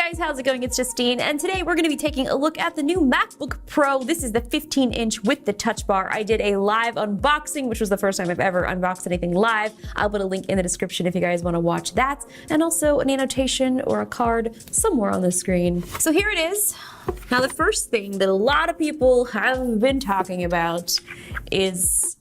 guys, how's it going? It's Justine, and today we're going to be taking a look at the new MacBook Pro. This is the 15-inch with the Touch Bar. I did a live unboxing, which was the first time I've ever unboxed anything live. I'll put a link in the description if you guys want to watch that, and also an annotation or a card somewhere on the screen. So here it is. Now the first thing that a lot of people have been talking about is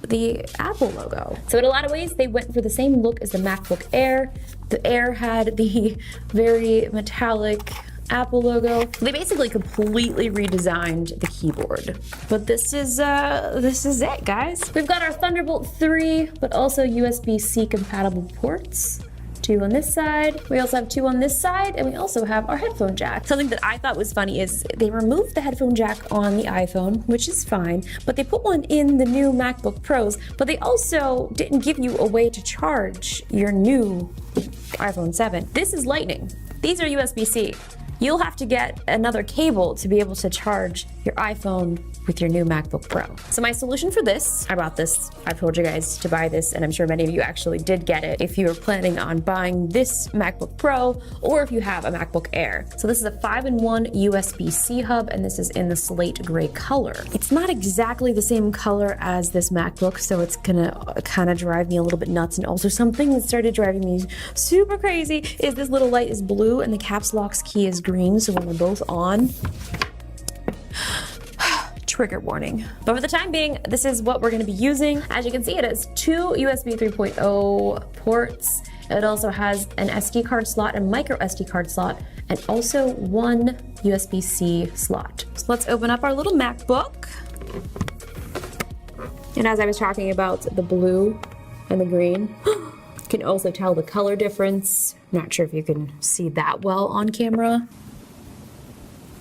the Apple logo. So in a lot of ways, they went for the same look as the MacBook Air. The Air had the very metallic Apple logo. They basically completely redesigned the keyboard. But this is it, guys. We've got our Thunderbolt 3, but also USB-C compatible ports. 2 on this side. We also have 2 on this side, and we also have our headphone jack. Something that I thought was funny is they removed the headphone jack on the iPhone, which is fine, but they put one in the new MacBook Pros, but they also didn't give you a way to charge your new iPhone 7. This is Lightning. These are USB-C. You'll have to get another cable to be able to charge your iPhone with your new MacBook Pro. So my solution for this, I bought this, I've told you guys to buy this, and I'm sure many of you actually did get it if you were planning on buying this MacBook Pro, or if you have a MacBook Air. So this is a 5-in-1 USB-C hub, and this is in the slate gray color. It's not exactly the same color as this MacBook, so it's gonna kind of drive me a little bit nuts. And also something that started driving me super crazy is this little light is blue and the caps lock's key is green, so when they're both on, trigger warning. But for the time being, this is what we're going to be using. As you can see, it has 2 USB 3.0 ports. It also has an SD card slot and micro SD card slot, and also 1 USB-C slot. So let's open up our little MacBook. And as I was talking about the blue and the green, you can also tell the color difference. Not sure if you can see that well on camera.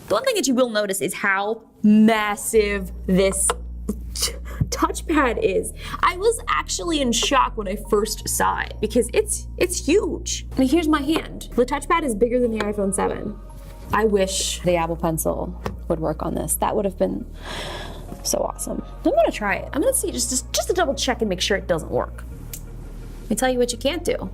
The one thing that you will notice is how massive this touchpad is. I was actually in shock when I first saw it because it's huge. I mean, here's my hand. The touchpad is bigger than the iPhone 7. I wish the Apple Pencil would work on this. That would have been so awesome. I'm gonna try it. I'm gonna see just to double check and make sure it doesn't work. Let me tell you what you can't do.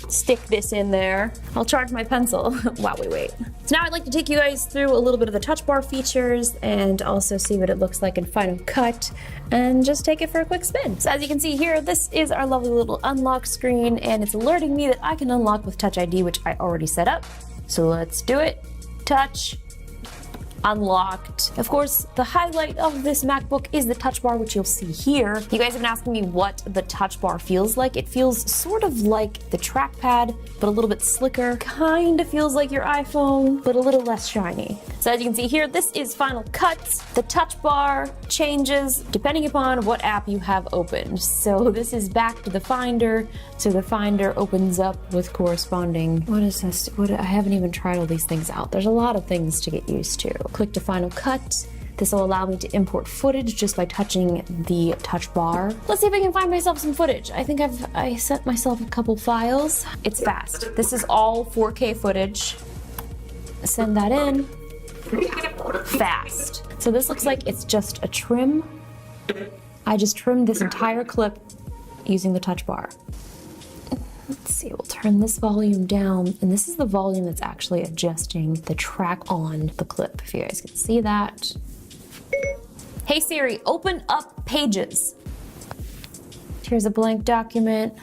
Stick this in there. I'll charge my pencil while we wait. So now I'd like to take you guys through a little bit of the Touch Bar features and also see what it looks like in Final Cut and just take it for a quick spin. So as you can see here, this is our lovely little unlock screen, and it's alerting me that I can unlock with Touch ID, which I already set up. So let's do it. Touch. Unlocked. Of course, the highlight of this MacBook is the Touch Bar, which you'll see here. You guys have been asking me what the Touch Bar feels like. It feels sort of like the trackpad, but a little bit slicker. Kind of feels like your iPhone, but a little less shiny. So as you can see here, this is Final Cut. The Touch Bar changes depending upon what app you have opened. So this is back to the Finder. So the Finder opens up with corresponding, what is this? I haven't even tried all these things out. There's a lot of things to get used to. Click to Final Cut. This will allow me to import footage just by touching the Touch Bar. Let's see if I can find myself some footage. I think I sent myself a couple files. It's fast. This is all 4K footage. Send that in. Fast. So this looks like it's just a trim. I just trimmed this entire clip using the Touch Bar. Let's see, we'll turn this volume down, and this is the volume that's actually adjusting the track on the clip, if you guys can see that. Hey Siri, open up Pages. Here's a blank document.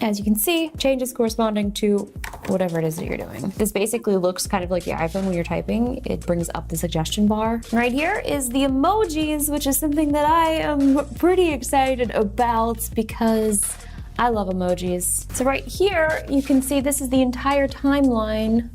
As you can see, changes corresponding to whatever it is that you're doing. This basically looks kind of like the iPhone when you're typing. It brings up the suggestion bar. Right here is the emojis, which is something that I am pretty excited about because I love emojis. So right here, you can see this is the entire timeline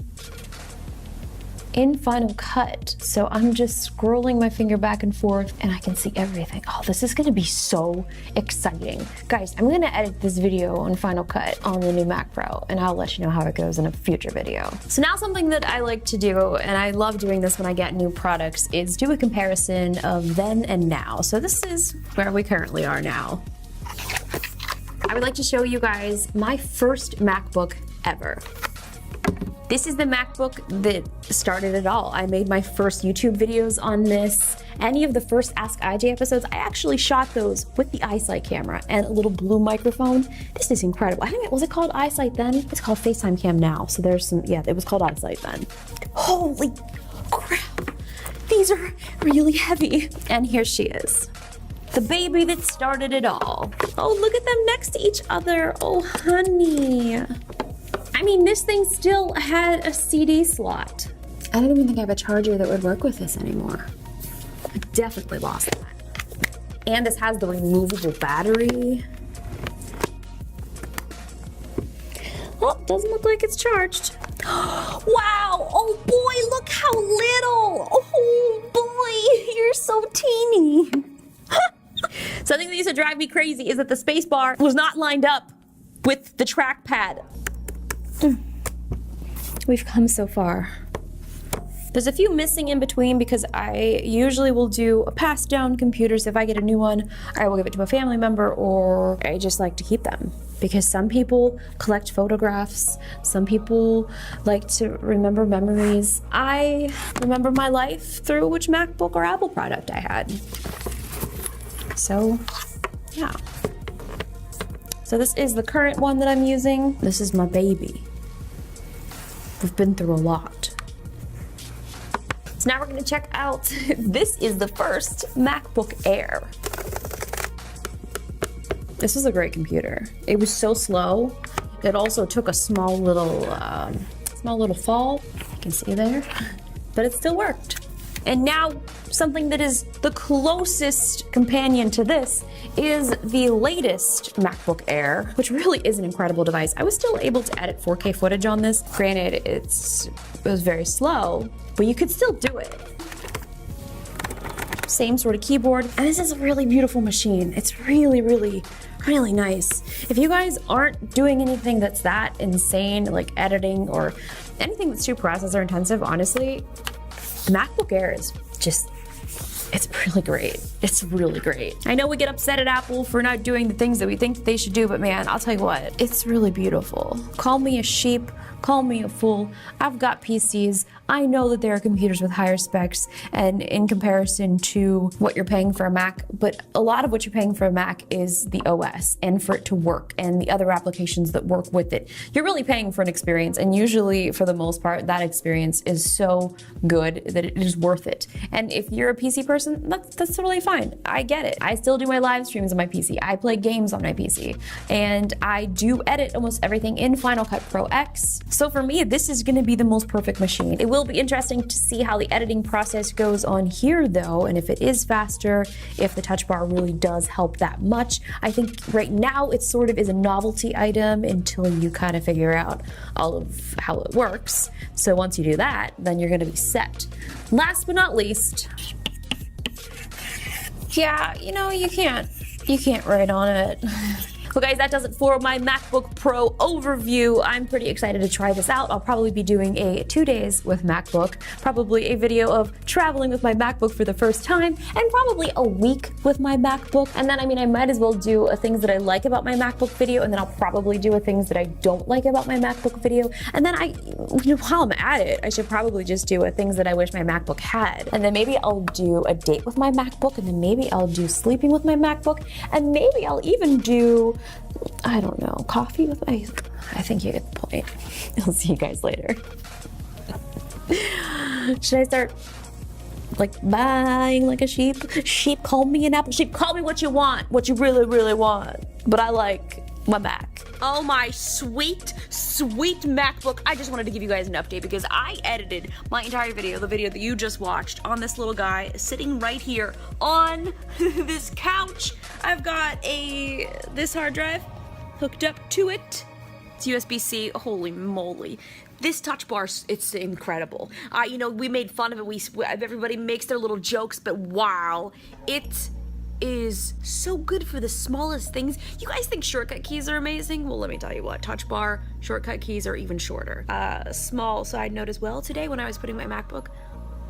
in Final Cut. So I'm just scrolling my finger back and forth and I can see everything. Oh, this is gonna be so exciting. Guys, I'm gonna edit this video on Final Cut on the new Mac Pro, and I'll let you know how it goes in a future video. So now something that I like to do, and I love doing this when I get new products, is do a comparison of then and now. So this is where we currently are now. I would like to show you guys my first MacBook ever. This is the MacBook that started it all. I made my first YouTube videos on this, any of the first Ask IJ episodes, I actually shot those with the iSight camera and a little blue microphone. This is incredible. I think was it called iSight then? It's called FaceTime Cam now. So there's some, yeah, it was called iSight then. Holy crap. These are really heavy. And here she is. The baby that started it all. Oh, look at them next to each other. Oh, honey. I mean, this thing still had a CD slot. I don't even think I have a charger that would work with this anymore. I definitely lost that. And this has the removable battery. Well, doesn't look like it's charged. Wow, oh boy, look how little. Oh boy, you're so teeny. Something that used to drive me crazy is that the space bar was not lined up with the trackpad. We've come so far. There's a few missing in between because I usually will do a pass down computers. If I get a new one, I will give it to a family member, or I just like to keep them. Because some people collect photographs, some people like to remember memories. I remember my life through which MacBook or Apple product I had. So, yeah. So this is the current one that I'm using. This is my baby. We've been through a lot. So now we're gonna check out, this is the first MacBook Air. This was a great computer. It was so slow. It also took a small little fall. You can see there, but it still worked. And now something that is the closest companion to this is the latest MacBook Air, which really is an incredible device. I was still able to edit 4K footage on this. Granted, it was very slow, but you could still do it. Same sort of keyboard. And this is a really beautiful machine. It's really, really, really nice. If you guys aren't doing anything that's that insane, like editing or anything that's too processor intensive, honestly, MacBook Air is just, it's really great. It's really great. I know we get upset at Apple for not doing the things that we think that they should do, but man, I'll tell you what, it's really beautiful. Call me a sheep, call me a fool. I've got PCs. I know that there are computers with higher specs and in comparison to what you're paying for a Mac, but a lot of what you're paying for a Mac is the OS and for it to work and the other applications that work with it. You're really paying for an experience, and usually for the most part, that experience is so good that it is worth it. And if you're a PC person, that's totally fine. I get it. I still do my live streams on my PC. I play games on my PC, and I do edit almost everything in Final Cut Pro X. So for me, this is gonna be the most perfect machine. It will be interesting to see how the editing process goes on here though, and if it is faster, if the TouchBar really does help that much. I think right now it sort of is a novelty item until you kind of figure out all of how it works. So once you do that, then you're gonna be set. Last but not least, yeah, you know, you can't write on it. Well guys, that does it for my MacBook Pro overview. I'm pretty excited to try this out. I'll probably be doing a 2 days with MacBook, probably a video of traveling with my MacBook for the first time, and probably a week with my MacBook. And then, I mean, I might as well do a things that I like about my MacBook video, and then I'll probably do a things that I don't like about my MacBook video. And then while I'm at it, I should probably just do a things that I wish my MacBook had. And then maybe I'll do a date with my MacBook, and then maybe I'll do sleeping with my MacBook, and maybe I'll even do, I don't know, coffee with my, I think you get the point. I'll see you guys later. Should I start like buying like a sheep? Sheep, call me an apple. Sheep, call me what you want, what you really, really want. But I like my Mac. Oh my sweet, sweet MacBook. I just wanted to give you guys an update because I edited my entire video, the video that you just watched, on this little guy sitting right here on this couch. I've got this hard drive hooked up to it. It's USB-C, holy moly. This TouchBar, it's incredible. You know, we made fun of it. Everybody makes their little jokes, but wow, it is so good for the smallest things. You guys think shortcut keys are amazing? Well, let me tell you what, TouchBar shortcut keys are even shorter. Small side note as well, today when I was putting my MacBook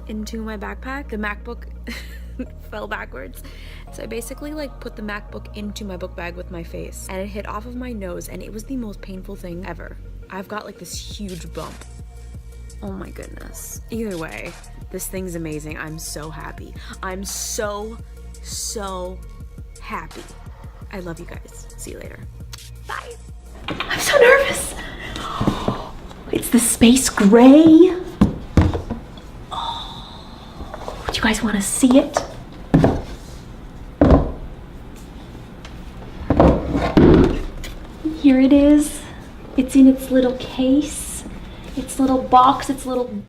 into my backpack, the MacBook fell backwards. So I basically like put the MacBook into my book bag with my face, and it hit off of my nose, and it was the most painful thing ever. I've got like this huge bump. Oh my goodness. Either way, This thing's amazing. I'm so happy. I'm so happy. I love you guys. See you later. Bye. I'm so nervous. It's the space gray. Oh, do you guys want to see it? Here it is. It's in its little case, its little box, its little